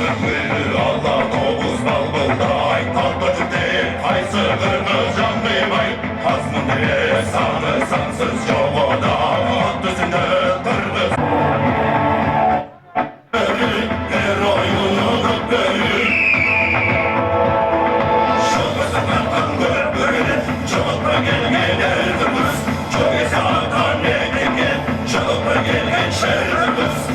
Allah toğuz balbılday Kalbacı değil haysı kırmız can kıymay Hasmın diye sanı sansız çoğuda At düzünde kırmız Her oyunu kutlayın Şokasından kanlı bürünün Çokla gelgen erdimiz Çok esatan yedingen Çokla gelgen şerdimiz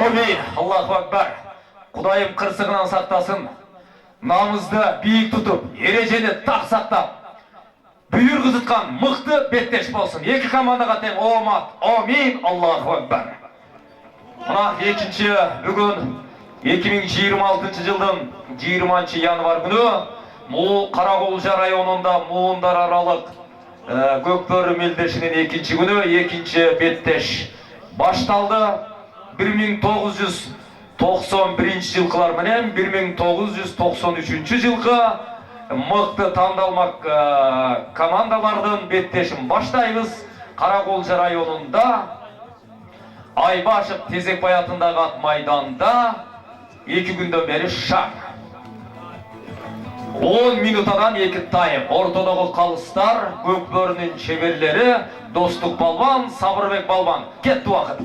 Amin. Allahu Akbar. Kudayım kırsığından saktasın. Namızды büyük tutup, ereceni tak saktap. Büyür kızıtkan mıқты betteş bolsun. Eki komandaga teң omad. Amin. Allahu Akbar. Mına ekinci bugün 2026 жылдың 20 январ күнү Муу Караколжа районунда муундар аралык Көкбөрү мелдешинин экинчи күнү экинчи беттеш башталды. 1991 жылкылар менен 1993 жылкы мыкты тандалмак командалардын беттешин баштайбыз. Караколжа районунда Айбашев Тезекбай атындагы ат майданда 2 күндөн бери шаг. 10 минутадан 2 тайм. Ортодогу калыстар Көкбөрүнүн чеберлери Достук балбан, Сабырбек балбан. Кетти убакыт.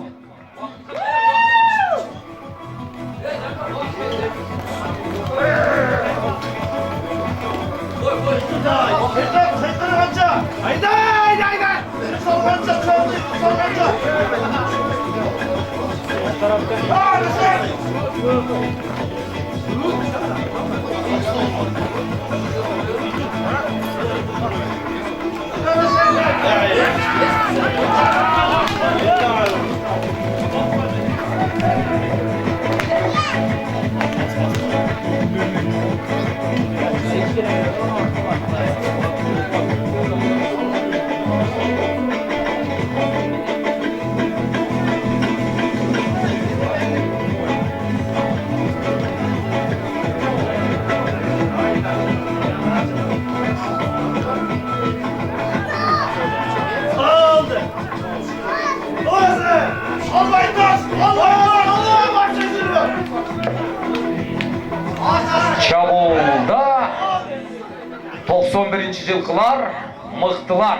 Чабуулда 91 жылкылар мыктылар.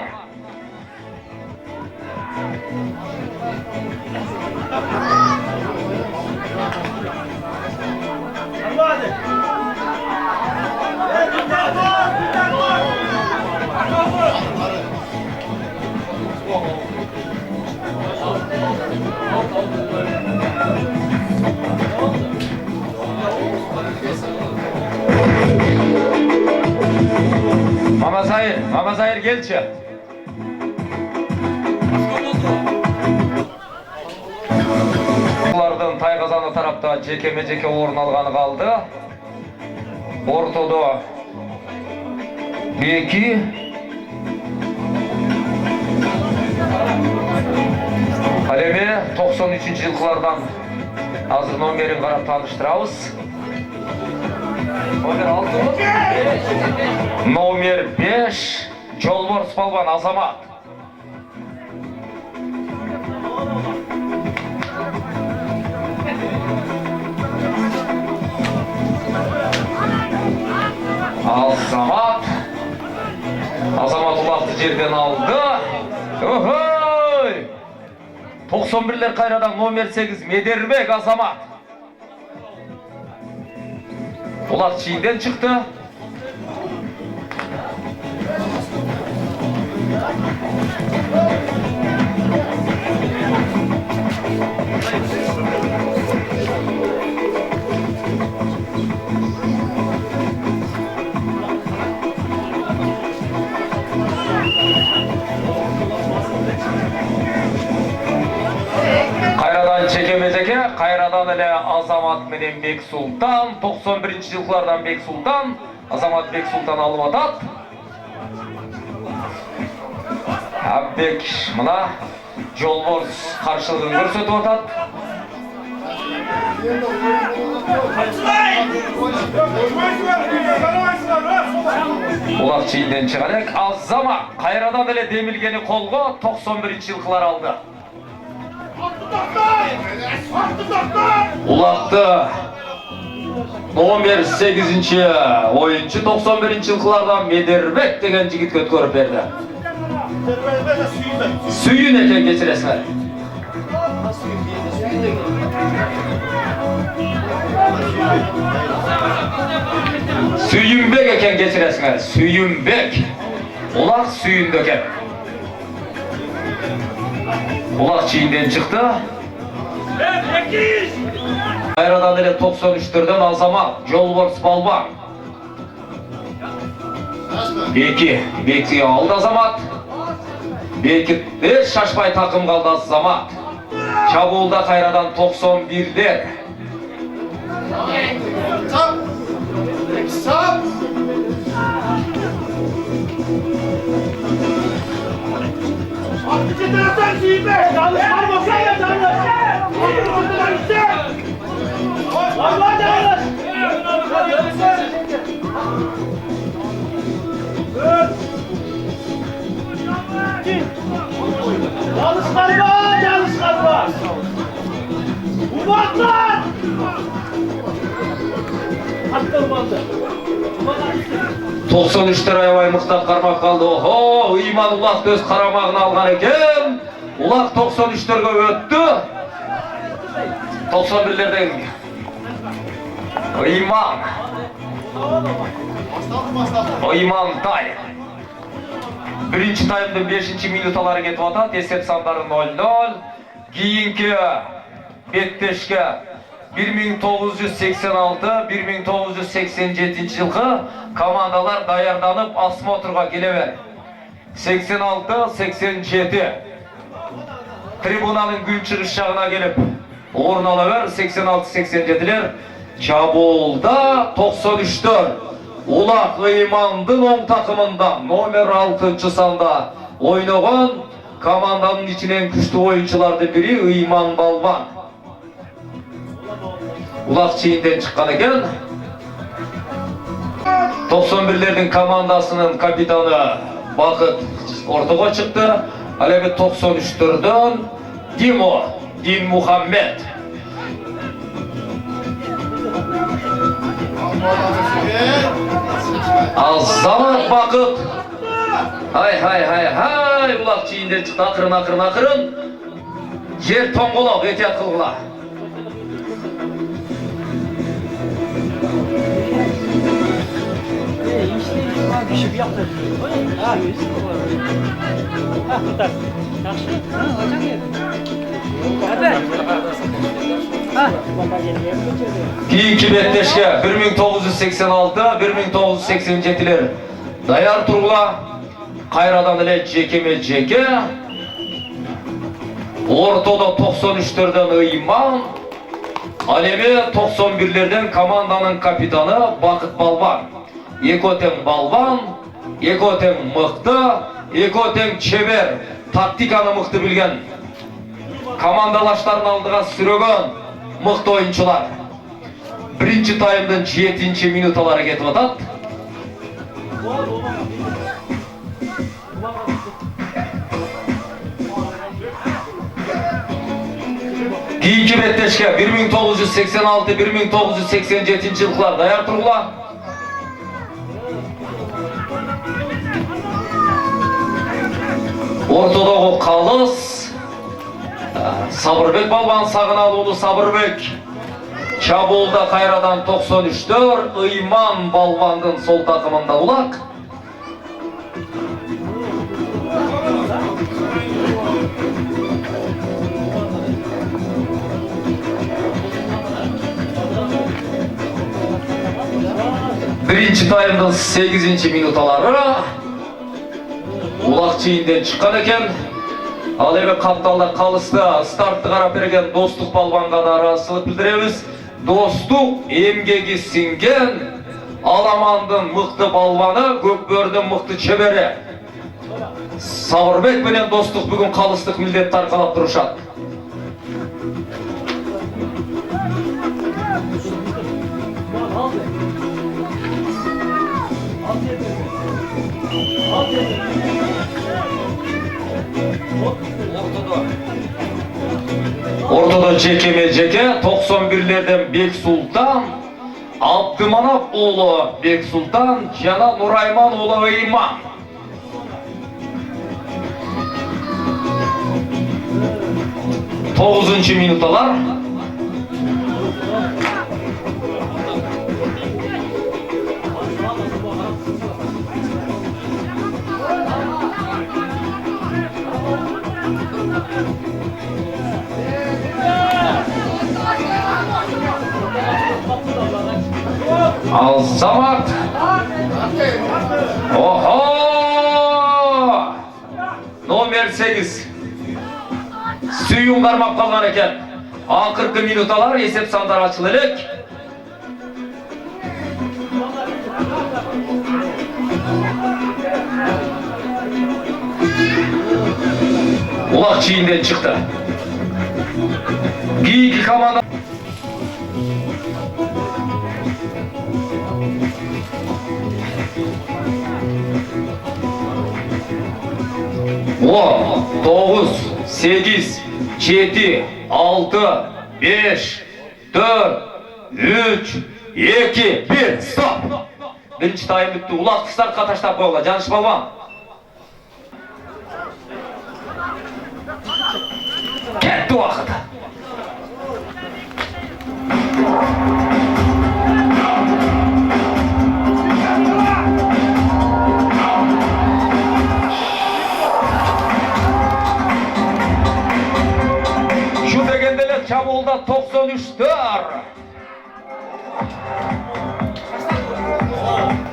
Mama Zahir gelçi. Bulardan Tayqazаны tarafta jekeme-jeke orun algаны kaldı. Ortada Beki Alemi 93 жылкылардан азыр номерин карап таныштырабыз. Номер 5 Жолборс балбан Азамат. Азамат улақты жерден алды. 91'ler kayradan номер 8 Медербек Азамат. Ulat çiğden çıktı. Kayradan ele Azamat menen Bek Sultan, 91 жылкылардан Bek Sultan, Azamat Bek Sultan alып атат. Аббек мына Жолборс каршылыгын көрсөтүп атат. Улак чейинден чыган элек Аззама кайрадан эле демилгени колго 91-жылкылар алды. Улакты номер 8-ci oyuncu 91-жылкылардан Медербек деген жигит көткөрүп берди. Сүйүн экен кечиресиңер. Сүйүнбек экен кечиресиңер. Сүйүнбек. Улак сүйүндү экен. Улак чийинден чыкты. Кайрадан эле 93-төрдөн Азамат Жолборс балбан. Беки алды Азамат. Беки шашпай такым калды Азамат. Чабуулда кайрадан 91-дер. Stop! Yanlış kalma! Umaklar! Atılmadı. 93-төр аябай мыктап кармап калды. Охо, Ыйман Улак өз карамагына алган экен. Улак 93-төргө өттү. 91-лерден Ыйман тай. Биринчи таймдын 5-минуталары кетип атат. Эсеп сандары 0-0. Кийинки беттешке 1986-1987 жылғы командалар даярданып осмотрга келе бер. 86-87 трибунанын күн чыгыш жагына келип орун ала бер. 86-87лер чабуулда 93-төр Улак Ыймандын оң такымында номер 6 санда ойногон команданын ичинен күчтүү оюнчулардын бири Ыйман балбан. Улак чейинден чыккан экен. 91-лердин командасынын капитаны Бакыт ортого чыкты. Ал эми 93-төрдөн Дин Мухаммед. Азамат Бакыт. Hay, Улак чейинден чыкты. Акырын. Жер тоңголок, этият кылгыла. Düşüp yaptı. Ha, tutar. Yaxşı. Ha, hocam geldi. Hadi. Ha, Kiyinki bettешке 1986-1987-лер даяр тургула. Кайрадан эле жеке. Ортодо 93-төрдөн Ыйман. Ал эми 91-лерден команданын капитаны Бакыт балбан. Экотең балбан, экотең мыкты, экотең чебер, тактиканы мыкты билген. Командалаштарын алдыга сүрөгөн мыкты оюнчулар. Биринчи таймдын 7-минуталары кетип атат. Кийинки беттешке 1986-1987 жылкылар даяр тургула. Ортодогу калыс Сабырбек балбан Сагыналуулу Сабырбек. Чабуулда кайрадан 93-төр Ыйман балбандын сол такымында Улак. Биринчи таймдын 8-минуталары Улак чейинден чыккан экен. Ал эми капталда калысты стартты карап берген Достук балбанга да ыраазычылык билдиребиз. Достук эмгеги сиңген Аламандын мыкты балбаны, Көкбөрдүн мыкты чебери. Сабырбек менен Достук бүгүн калыстык милдетти аркалап турушат. Ortada jekeme-jeke 91'lerden Bek Sultan, Abdümanap oğlu Bek Sultan, jana Nurayman oğlu Eyman. To'qqizinchi minutalar. Azamat. Oho! Nomer 8. Suyun qarmap qalgan ekan. Akırkı minutalar esep sandar açılılık. Ulaq çiğinden çıktı. İki komanda On, 9, 8, 7, 6, 5, 4, 3, 2, 1, stop! Birinci tayım bitti. Ulaq startqa taşlap qo'yildi. Janish polvon. Ketdi vaqt. Şu degendeler Çamolda 93'tür.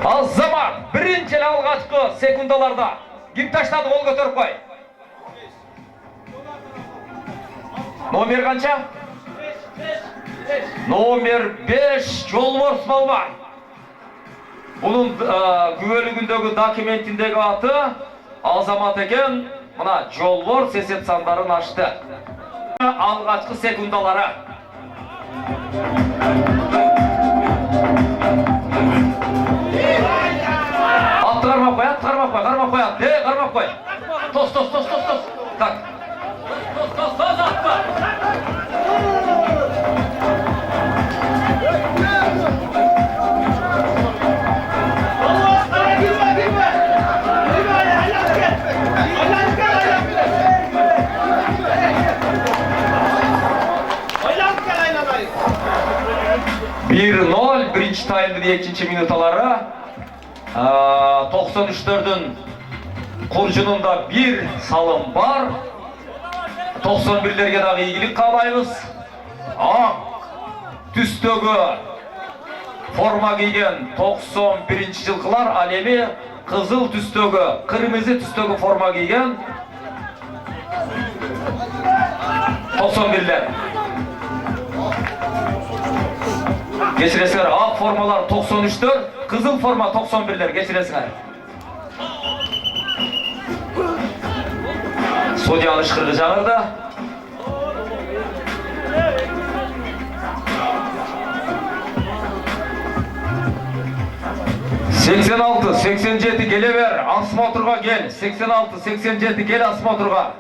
Az zaman birinci alğaçkı sekundalarda kim taşladı gol götürüp koy. Nomer kança? Nomer 5 Jolvors Balban. Bunun güvölügündeki dokumentindeki atı Azamat eken. Mına Jolvors esep sandарын açtı. Alğaçkı sekundaları. Attı qarmap koy, qarmap koy. Qarmap koy. Tos. Tak. Tos, atma. Bir 0 birinci tayımda ikinci minutaları 93'lerdün kurcununda bir salım var. 91'lerge dağı iyilik kalayız. Ak tüstögü forma giygen 91. жылқылар alemi kızıl tüstögü, kırmızı tüstögü forma giygen 91'ler. Geçiresizler, ak formalar 93'tür, kızıl forma 91'ler geçiresizler. Судья ышқырды жаңырды. Seksen altı, 87 gelever, осмотрға gel. 86, 87 gel осмотрға.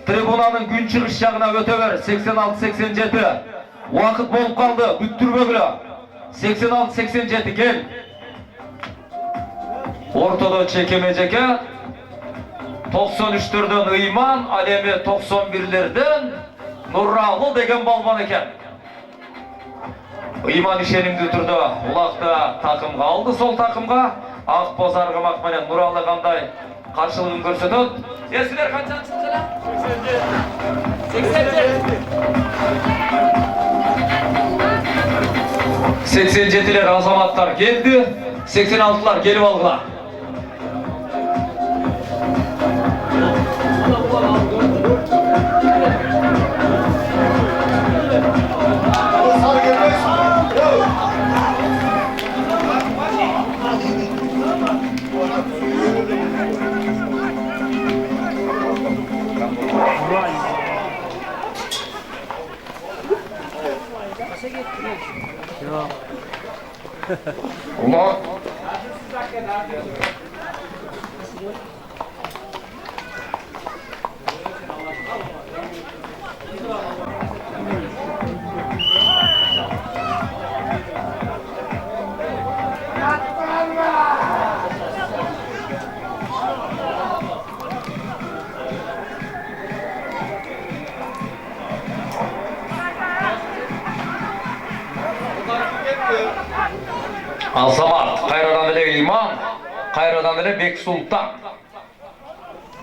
Tribunanın gün çıkış жағына öte ver. 86, 87. Vakit bolup kaldı, büttürmögülü. 86, 87 gel. Ortada çekemeceke. 93'lерден Ыйман, alemi 91'lerden Nurrağlı degen balban eken. Ыйман işenimdi turdu. Ulaqta takımga aldı, sol takımga. Ақбоз Арғымақ менен Нұралы қандай қаршылығын көрсетеді. Есілер қаншаншы жылы? 87'ler Azamatlar geldi, 86'lar gelip aldılar. Azamat, kayradan ele İmam, kayradan ele Bek Sultan.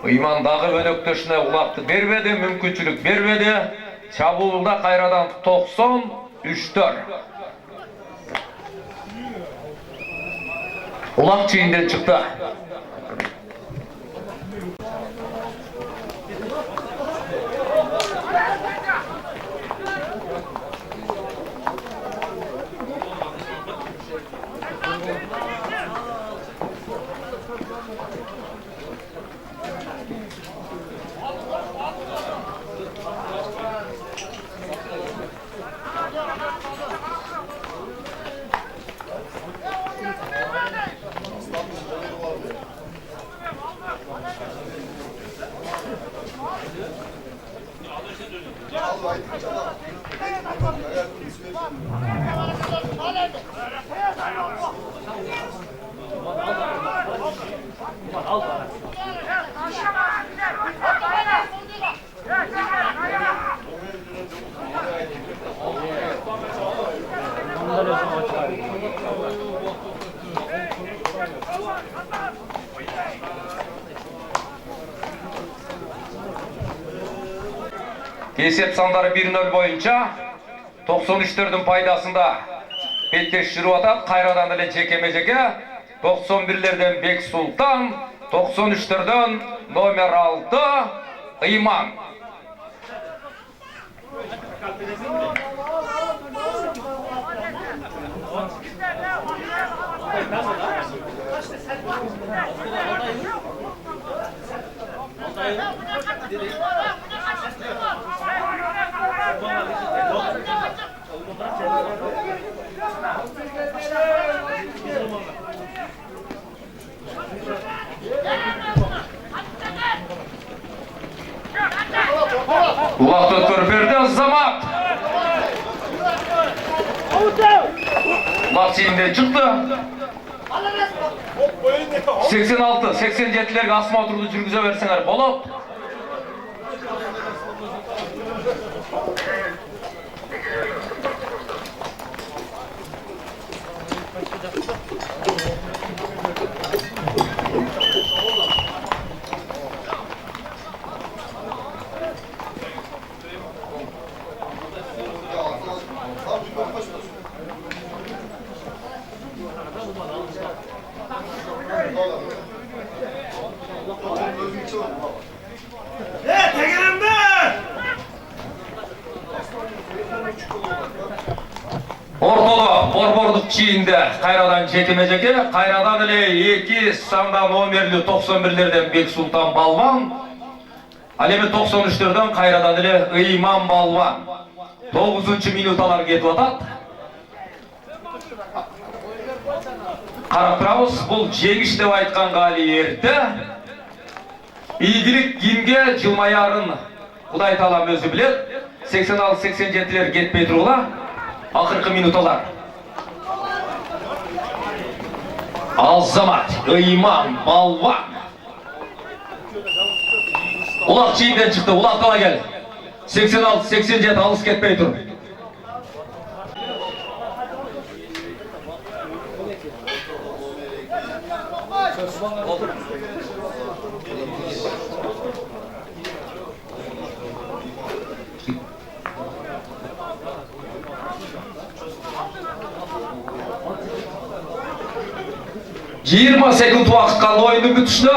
İmanдағы өнөктөшүнө улакты бербеди, мүмкүнчүлүк бербеди. Çabulda kayradan 93'tör. Ulak çiğinden çıktı. Esep sanları 1-0 boyunca 93'lerin paydasında Betteş жүрүп атат. Kayradan ele çekemeceke 91'lerden Bek Sultan, 93'lerden номер 6 İman. Ulakta körperdi Azamat. Ulak çiğinden çıktı. 86, 87'lerge asma oturdu жүрgüze verseler bolup. Ortalı borborduk çiğinde kayradan çekemeceke, kayradan ile 2 sanda nomerli 91'lerden Bek Sultan Balvan, alemi 93'lerden kayradan ile İmam Balvan. 9. minutalar ketip atat. Qarap turabыз, бұл жеңіш деп айтқан gali ерді. İyilik kimge жылмаярын Құдай Таалам өзі білет. 86-87'ler ketпей тұрғыла. Ақырқы минуталар. Azamat, İman, Balvan. Ulak çiğinden çıktı. Ulak Tala gel. 86-87 alыс ketpey tur. Yirmi sekund vaqt qaldı oyunun bitişine.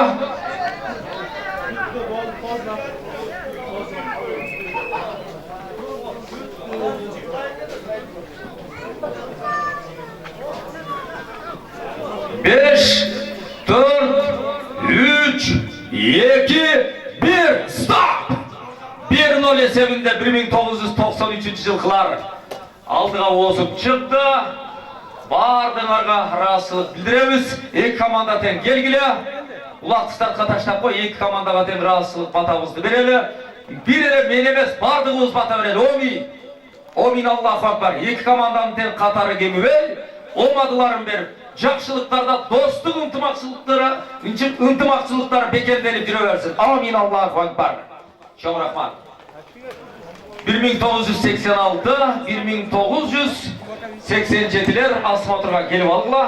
Beş, 4, 3, 2, 1, stop! 1-0 esebinde 1993 yılkılar aldığa ozup çıktı. Bardыңарға разылық білдіреміз. Екі команда тең келгілі. улақты стартқа таштап қой, екі командаға тең разышылық батабызды берелі. Bir ele men emes, bardığımız bata vereli. Omin. Omin Allahu Akbar. Екі команданың тең қатары кемібей, олмадыларын беріп, жақшылықтарда достық ынтымақшылықтары бекерленіп жүре берсін. Амин Аллаху Акбар. Çok rahmat. 1986-1987'ler asma oturgan kelip aldılar.